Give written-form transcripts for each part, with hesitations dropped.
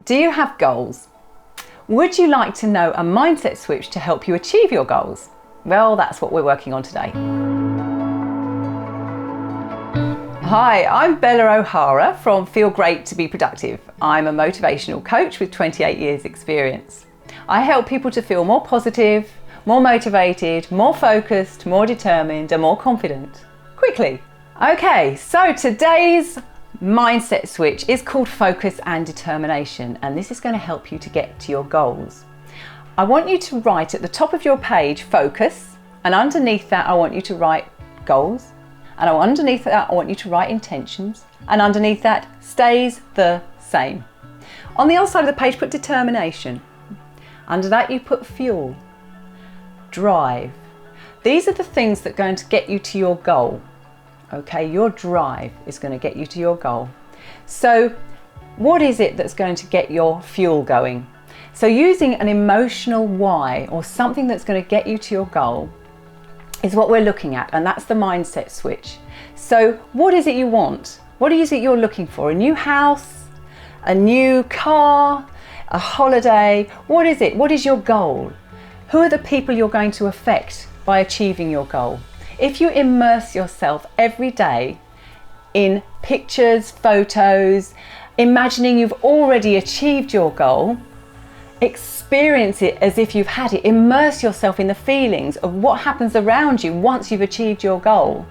Do you have goals? Would you like to know a mindset switch to help you achieve your goals? Well, that's what we're working on today. Hi, I'm Bella O'Hara from Feel Great to Be Productive. I'm a motivational coach with 28 years experience. I help people to feel more positive, more motivated, more focused, more determined and more confident, quickly. Okay, so today's mindset switch is called focus and determination, and this is going to help you to get to your goals. I want you to write at the top of your page focus, and underneath that I want you to write goals, and underneath that I want you to write intentions, and underneath that stays the same. On the other side of the page put determination. Under that you put fuel, drive. These are the things that are going to get you to your goal. Okay, your drive is going to get you to your goal. So what is it that's going to get your fuel going? So using an emotional why, or something that's going to get you to your goal, is what we're looking at, and that's the mindset switch. So what is it you want? What is it you're looking for? A new house? A new car? A holiday? What is it? What is your goal? Who are the people you're going to affect by achieving your goal? If you immerse yourself every day in pictures, photos, imagining you've already achieved your goal, experience it as if you've had it, immerse yourself in the feelings of what happens around you once you've achieved your goal,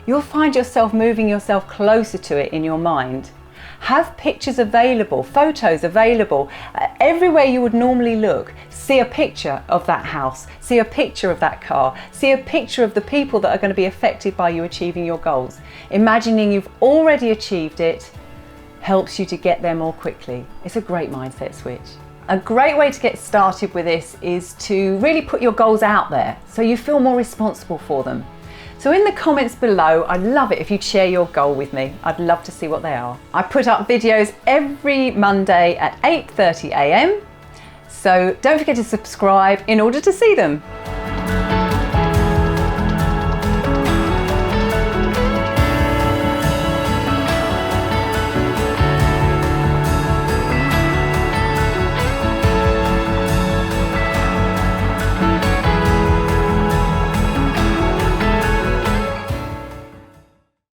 you'll find yourself moving yourself closer to it in your mind. Have pictures available, photos available, everywhere you would normally look. See a picture of that house, see a picture of that car, see a picture of the people that are going to be affected by you achieving your goals. Imagining you've already achieved it helps you to get there more quickly. It's a great mindset switch. A great way to get started with this is to really put your goals out there so you feel more responsible for them. So in the comments below, I'd love it if you'd share your goal with me. I'd love to see what they are. I put up videos every Monday at 8:30 a.m. So don't forget to subscribe in order to see them.